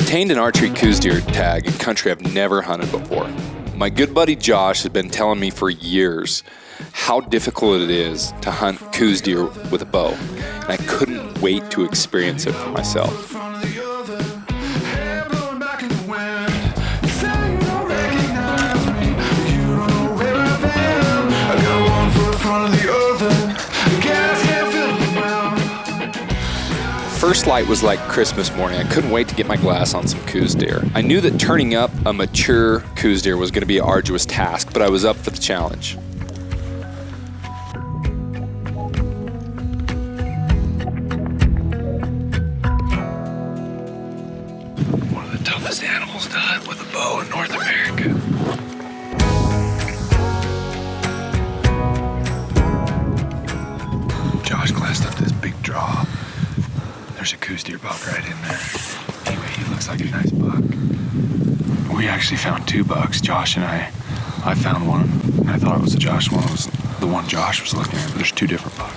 obtained an Archery Coues Deer tag in country I've never hunted before. My good buddy Josh has been telling me for years how difficult it is to hunt Coues deer with a bow, and I couldn't wait to experience it for myself. First light was like Christmas morning. I couldn't wait to get my glass on some Coues deer. I knew that turning up a mature Coues deer was going to be an arduous task, but I was up for the challenge. One of the toughest animals to hunt with a bow in North America. Josh glassed up this big draw. There's a Coues deer buck right in there. Anyway, he looks like a nice buck. We actually found 2 bucks, Josh and I. I found one, and I thought it was the Josh one. It was the one Josh was looking at, but there's 2 different bucks.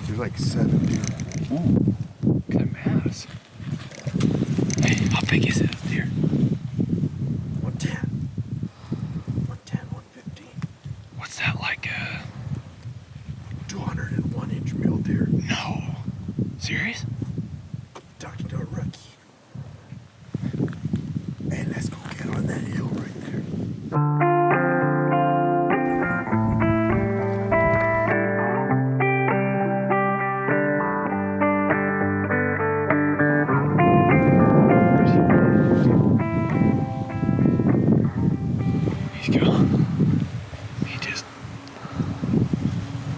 There's like 7 deer. Ooh, look at that mass. Hey, how big is it, deer? 110. 110, 115. What's that, like a... 201-inch mule deer. No. Serious? Talking to a rookie. Hey, let's go get on that hill right there.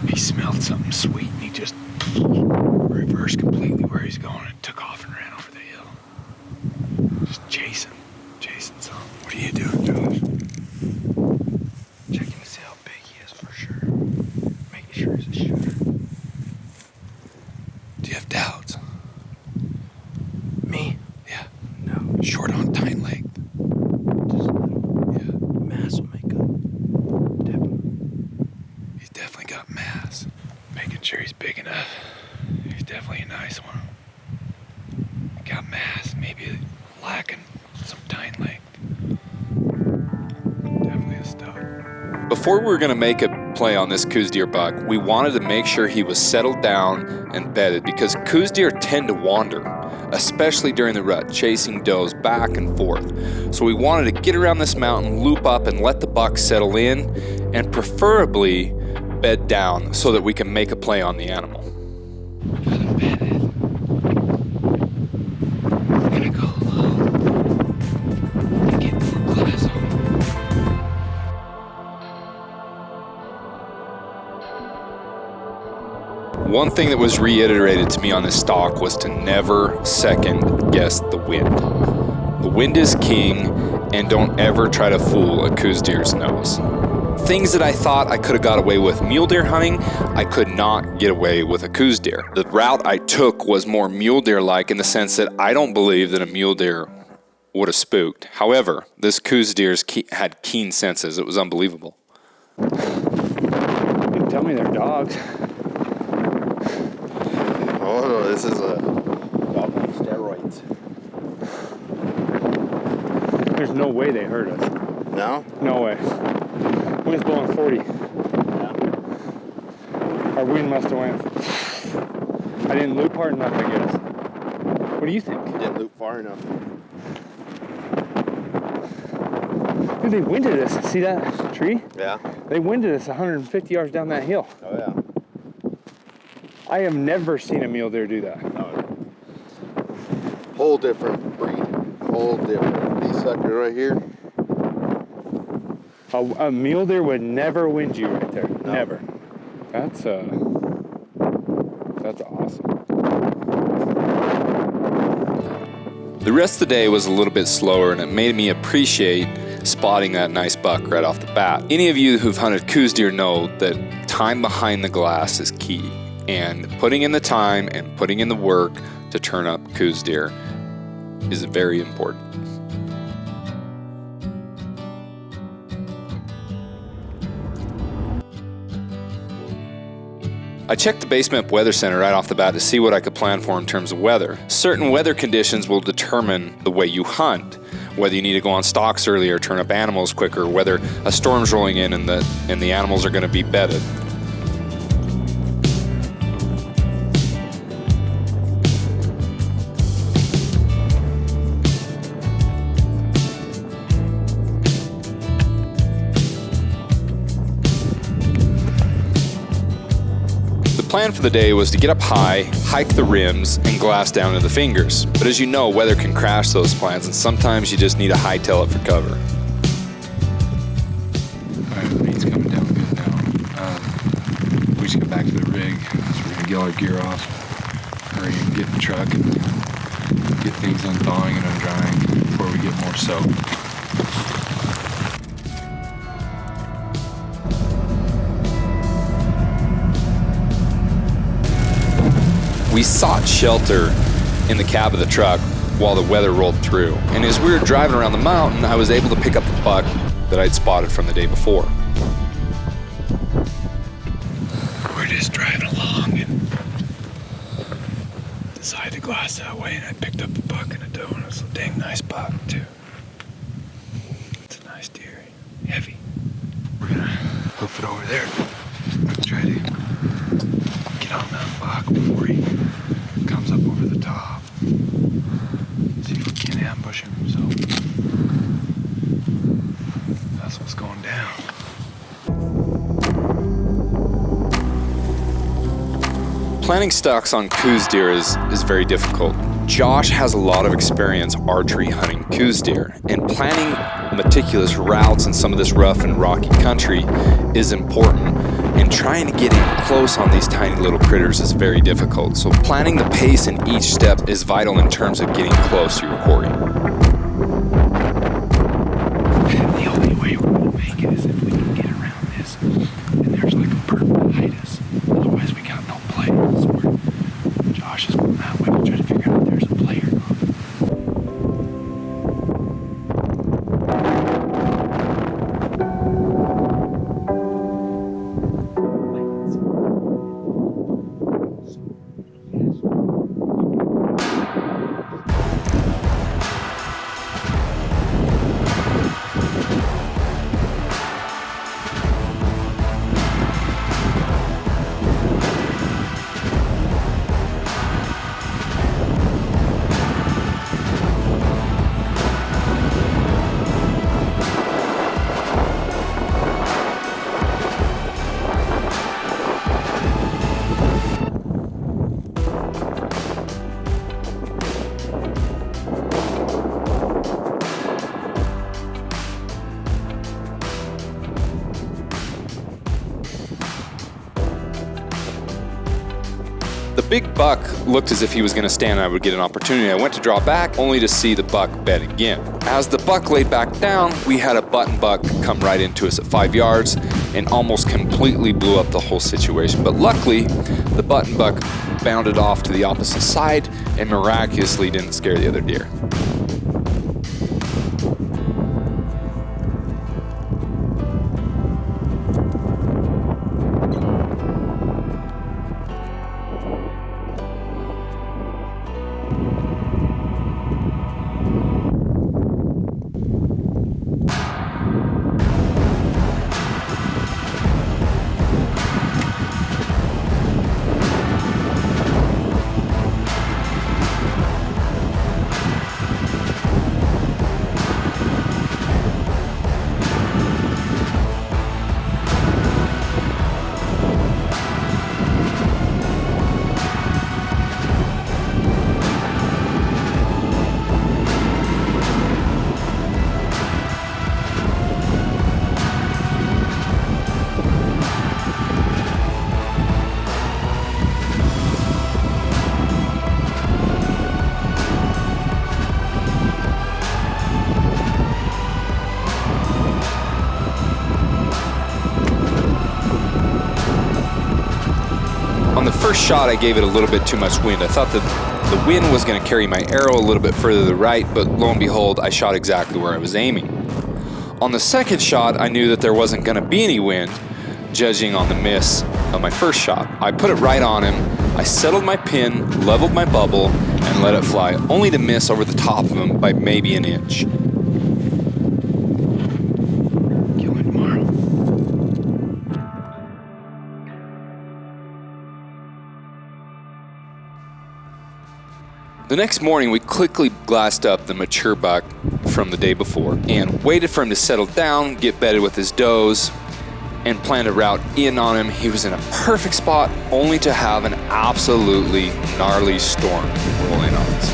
He smelled something sweet and he just reversed completely where he's going and took off and ran over the hill. Just chasing something. What are you doing, Josh? Checking to see how big he is for sure. Making sure he's a shooter. Do you have doubts? Me? Yeah. No. Short on time length. Just a little. Yeah. Mass will make up. Definitely. He's definitely got mass. Making sure he's big enough. He's definitely a nice one. Got mass, maybe lacking some tine length. Definitely a stud. Before we were going to make a play on this Coues deer buck, we wanted to make sure he was settled down and bedded because Coues deer tend to wander, especially during the rut, chasing does back and forth. So we wanted to get around this mountain, loop up, and let the buck settle in, and preferably bed down so that we can make a play on the animal. Got him bedded. We're gonna go low and get more glass on him. One thing that was reiterated to me on this stalk was to never second guess the wind. The wind is king, and don't ever try to fool a Coues deer's nose. Things that I thought I could have got away with mule deer hunting, I could not get away with a Coues deer. The route I took was more mule deer-like in the sense that I don't believe that a mule deer would have spooked. However, this Coues deer had keen senses. It was unbelievable. You can tell me they're dogs. Oh, no, this is a dog on steroids. There's no way they hurt us. No? No way. Wind's blowing 40. Yeah. Our wind must have went. I didn't loop hard enough, I guess. What do you think? Didn't loop far enough. Dude, they winded us. See that tree? Yeah. They winded us 150 yards down that hill. Oh, yeah. I have never seen a mule deer do that. No. Whole different breed. Whole different. These suckers right here. A mule deer would never wind you right there. No. Never. That's awesome. The rest of the day was a little bit slower, and it made me appreciate spotting that nice buck right off the bat. Any of you who've hunted Coues deer know that time behind the glass is key, and putting in the time and putting in the work to turn up Coues deer is very important. I checked the Basemap Weather Center right off the bat to see what I could plan for in terms of weather. Certain weather conditions will determine the way you hunt, whether you need to go on stalks earlier, turn up animals quicker, whether a storm's rolling in and the animals are going to be bedded. The plan for the day was to get up high, hike the rims, and glass down to the fingers. But as you know, weather can crash those plans, and sometimes you just need to hightail it for cover. Alright, the rain's coming down good now. We should get back to the rig. So we're gonna get all our gear off, hurry and get in the truck and get things unthawing and undrying before we get more soap. We sought shelter in the cab of the truck while the weather rolled through. And as we were driving around the mountain, I was able to pick up the buck that I'd spotted from the day before. We're just driving along and decided to glass that way, and I picked up a buck and a doe, and it's a dang nice buck too. It's a nice deer, heavy. We're gonna hoof it over there. Try to get on that buck before he comes up over the top. See if we can ambush him, so that's what's going down. Planning stalks on Coues deer is very difficult. Josh has a lot of experience archery hunting Coues deer, and planning meticulous routes in some of this rough and rocky country is important. And trying to get in close on these tiny little critters is very difficult. So planning the pace in each step is vital in terms of getting close to your quarry. The only way we're gonna make it is if we can get around this and there's like a bird behind us. Otherwise we got no play. So Josh is going that way to try to figure out if there's a play or not. The big buck looked as if he was going to stand and I would get an opportunity. I went to draw back, only to see the buck bed again. As the buck laid back down, we had a button buck come right into us at 5 yards and almost completely blew up the whole situation. But luckily, the button buck bounded off to the opposite side and miraculously didn't scare the other deer. On the first shot, I gave it a little bit too much wind. I thought that The wind was going to carry my arrow a little bit further to the right, but lo and behold, I shot exactly where I was aiming. On the second shot, I knew that there wasn't going to be any wind, judging on the miss of my first shot. I put it right on him, I settled my pin, leveled my bubble, and let it fly, only to miss over the top of him by maybe an inch. Kill him tomorrow. The next morning, we quickly glassed up the mature buck from the day before and waited for him to settle down, get bedded with his does, and planned a route in on him. He was in a perfect spot, only to have an absolutely gnarly storm roll in on us.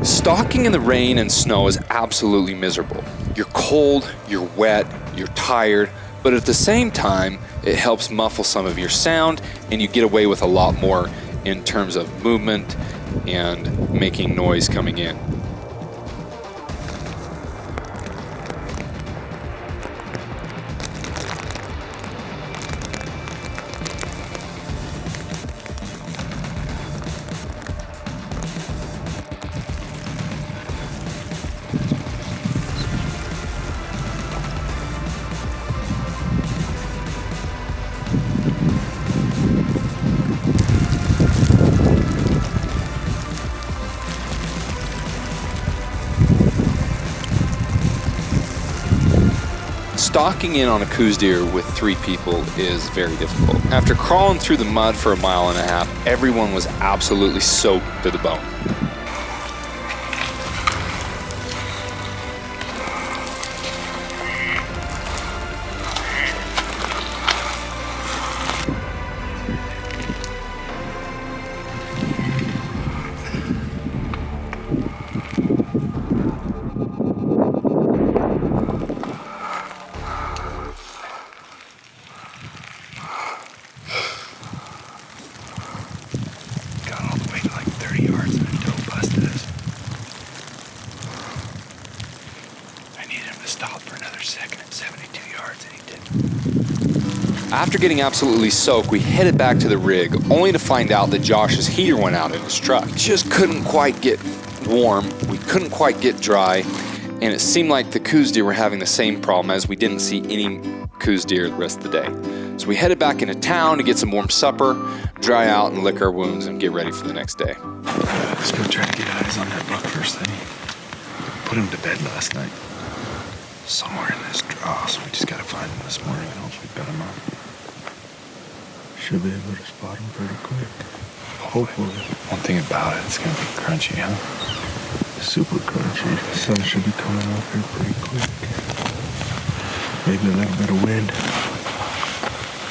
Stalking in the rain and snow is absolutely miserable. You're cold, you're wet, you're tired, but at the same time, it helps muffle some of your sound and you get away with a lot more in terms of movement and making noise coming in. Stalking in on a Coues deer with 3 people is very difficult. After crawling through the mud for a mile and a half, everyone was absolutely soaked to the bone. After getting absolutely soaked, we headed back to the rig, only to find out that Josh's heater went out in his truck. Just couldn't quite get warm, we couldn't quite get dry, and it seemed like the Coues deer were having the same problem as we didn't see any Coues deer the rest of the day. So we headed back into town to get some warm supper, dry out and lick our wounds and get ready for the next day. Let's go try to get eyes on that buck first thing. Put him to bed last night. Somewhere in this draw, so we just gotta find him this morning and hopefully bet him up. Should be able to spot him pretty quick. Hopefully. One thing about it, it's gonna be crunchy, huh? Super crunchy. The sun should be coming up here pretty quick. Maybe a little bit of wind.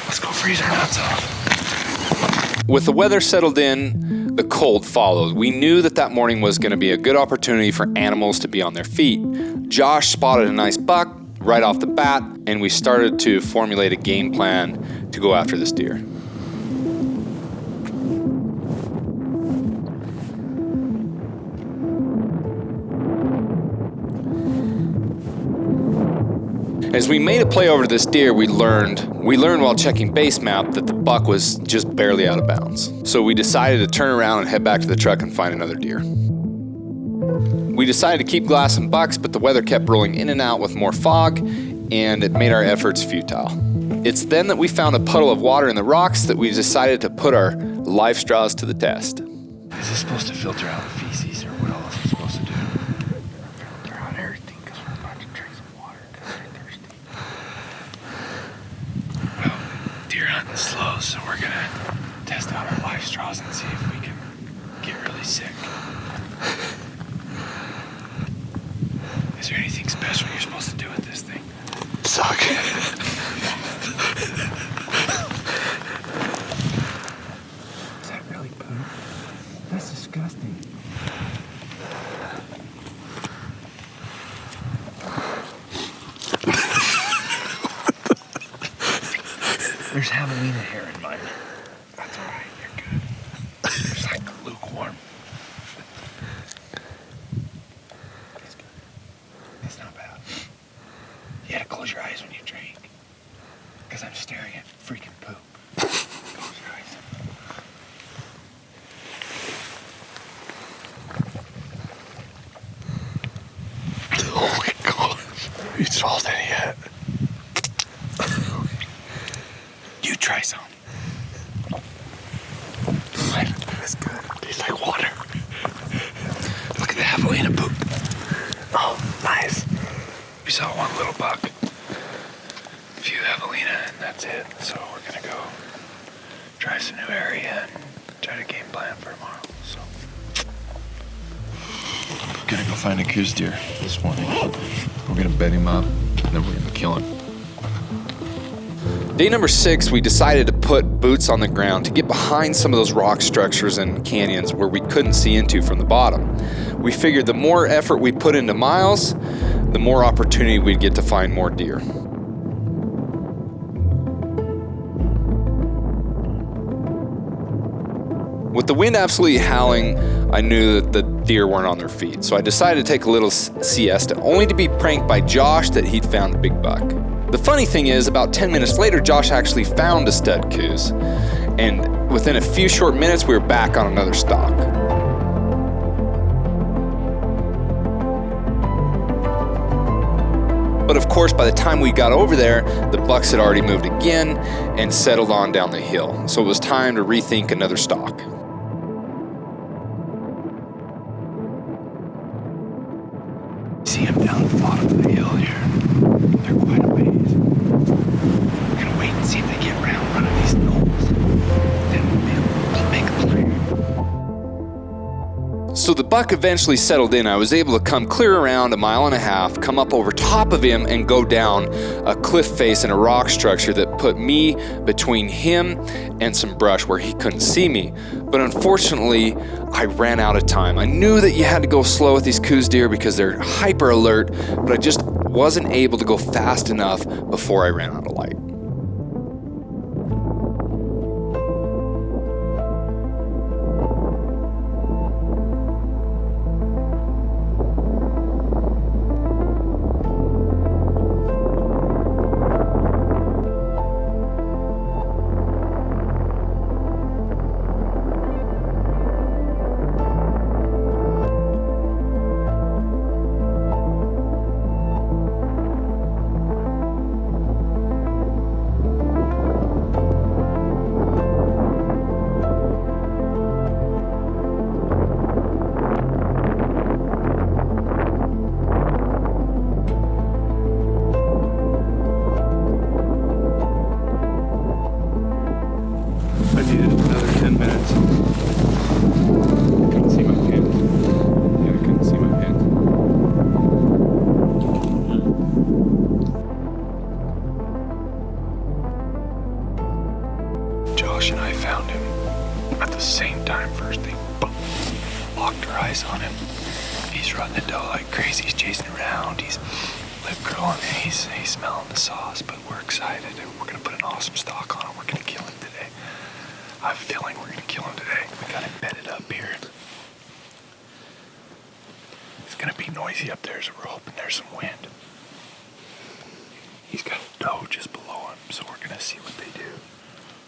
Let's go freeze our nuts off. With the weather settled in, the cold followed. We knew that that morning was going to be a good opportunity for animals to be on their feet. Josh spotted a nice buck right off the bat, and we started to formulate a game plan to go after this deer. As we made a play over to this deer, we learned while checking base map that the buck was just barely out of bounds. So we decided to turn around and head back to the truck and find another deer. We decided to keep glassing bucks, but the weather kept rolling in and out with more fog, and it made our efforts futile. It's then that we found a puddle of water in the rocks that we decided to put our life straws to the test. Is this supposed to filter out feces, or what else is it supposed to do? Filter out everything, because we're about to drink some water, because we're thirsty. Well, deer hunting slow, so we're gonna test out our life straws and see if we can get really sick. Is there anything special you're supposed to do with this thing? Suck. Is that really poop? That's disgusting. There's javelina hair in mine. That's all right. You're good. It's like lukewarm. It's good. It's not bad. You gotta close your eyes when you drink. Because I'm staring at freaking poop. Close your eyes. Oh my gosh. You salted it yet? You try some. That's good. Tastes like water. Look at the javelina poop. Oh, nice. We saw one little buck. A few javelina, and that's it. So we're gonna go try some new area and try to game plan for tomorrow. So gonna go find a Coues deer this morning. We're gonna bed him up, and then we're gonna kill him. Day number 6, we decided to put boots on the ground to get behind some of those rock structures and canyons where we couldn't see into from the bottom. We figured the more effort we put into miles, the more opportunity we'd get to find more deer. With the wind absolutely howling, I knew that the deer weren't on their feet, so I decided to take a little siesta, only to be pranked by Josh that he'd found a big buck. The funny thing is, about 10 minutes later, Josh actually found a stud Coues, and within a few short minutes, we were back on another stalk. But of course, by the time we got over there, the bucks had already moved again and settled on down the hill, so it was time to rethink another stalk. See them down at the bottom of the hill here. They're quite a ways. We're gonna wait and see if they get around one of these knolls. Then we'll make a plan. So the buck eventually settled in. I was able to come clear around 1.5 miles, come up over top of him and go down a cliff face and a rock structure that put me between him and some brush where he couldn't see me. But unfortunately, I ran out of time. I knew that you had to go slow with these Coues deer because they're hyper alert, but I just wasn't able to go fast enough before I ran out of light. I needed another 10 minutes. Couldn't see my pants. Yeah, I couldn't see my pants. Josh and I found him at the same time first thing. Boom. Locked our eyes on him. He's running the dough like crazy. He's chasing around. He's lip curling. He's smelling the sauce, but we're excited and we're gonna put an awesome stalk on him. We're gonna kill him today. I have a feeling we're gonna kill him today. We got him bedded up here. It's gonna be noisy up there, so we're hoping there's some wind. He's got a doe just below him, so we're gonna see what they do.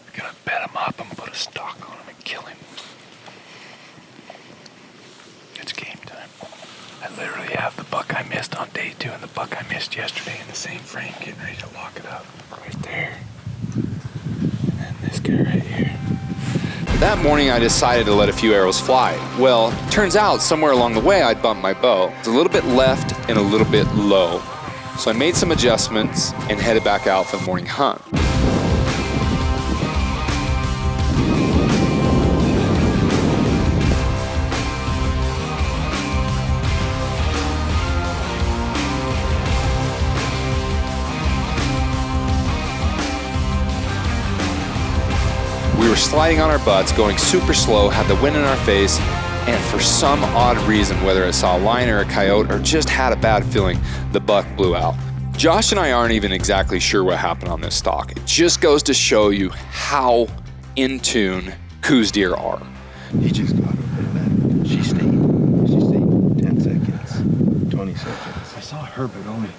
We're gonna bed him up and put a stalk on him and kill him. It's game time. I literally have the buck I missed on day 2 and the buck I missed yesterday in the same frame, getting ready to lock it up. Right there. And this guy right here. That morning, I decided to let a few arrows fly. Well, turns out somewhere along the way, I'd bumped my bow. It's a little bit left and a little bit low. So I made some adjustments and headed back out for the morning hunt. We were sliding on our butts, going super slow, had the wind in our face, and for some odd reason, whether it saw a lion or a coyote or just had a bad feeling, the buck blew out. Josh and I aren't even exactly sure what happened on this stalk. It just goes to show you how in tune Coues deer are. He just got over that. She stayed 10 seconds, 20 seconds. I saw her, but only.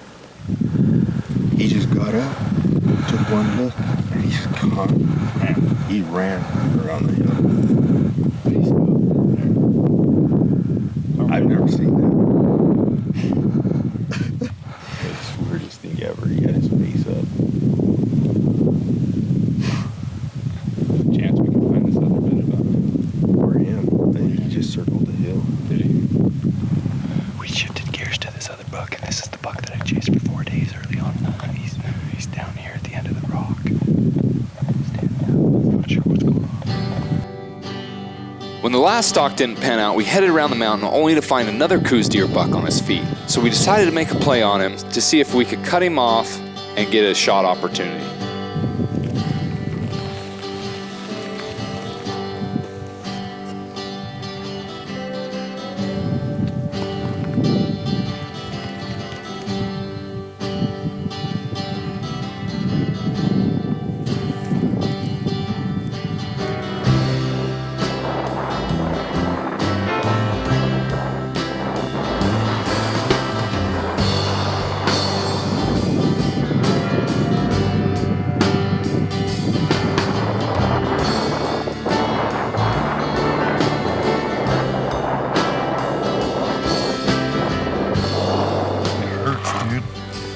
He just got up, took one look, and he's gone. He ran around the hill. He's I've never seen that. It's the weirdest thing ever. He had his face up. chance we can find this other bit about him. Or him. And he just circled the hill. Did he? We shifted gears to this other buck, and this is the buck that I chased for 4 days early on. He's down here at the end of the rock. Standing down. Not sure what's going on. When the last stalk didn't pan out, we headed around the mountain only to find another Coues deer buck on his feet. So we decided to make a play on him to see if we could cut him off and get a shot opportunity.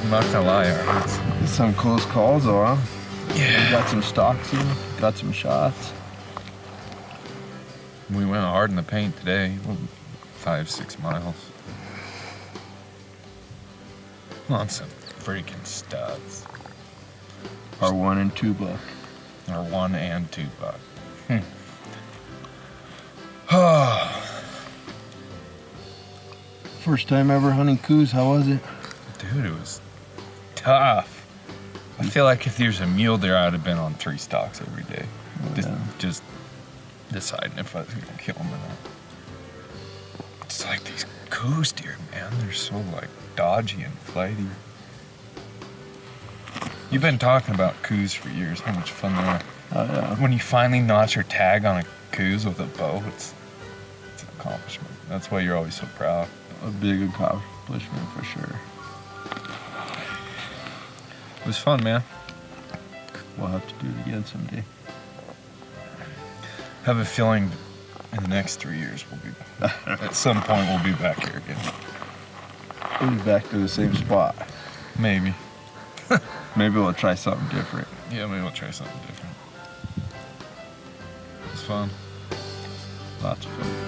I'm not gonna lie, it hurts. Some close calls, though, huh? Yeah. Got some stalks in, got some shots. We went hard in the paint today. 5-6 miles. On some freaking studs. Our 1 and 2 buck. Or 1 and 2 buck. First time ever hunting Coues, how was it? Dude, it was tough. I feel like if there's a mule deer, I'd have been on 3 stalks every day. Just deciding if I was gonna kill him or not. It's like these Coues deer, man. They're so like dodgy and flighty. You've been talking about Coues for years, how much fun they are. Oh, yeah. When you finally notch your tag on a Coues with a bow, it's an accomplishment. That's why you're always so proud. A big accomplishment for sure. It was fun, man. We'll have to do it again someday. I have a feeling in the next 3 years at some point we'll be back here again. We'll be back to the same spot. Maybe. Maybe we'll try something different. Yeah, maybe we'll try something different. It's fun. Lots of fun.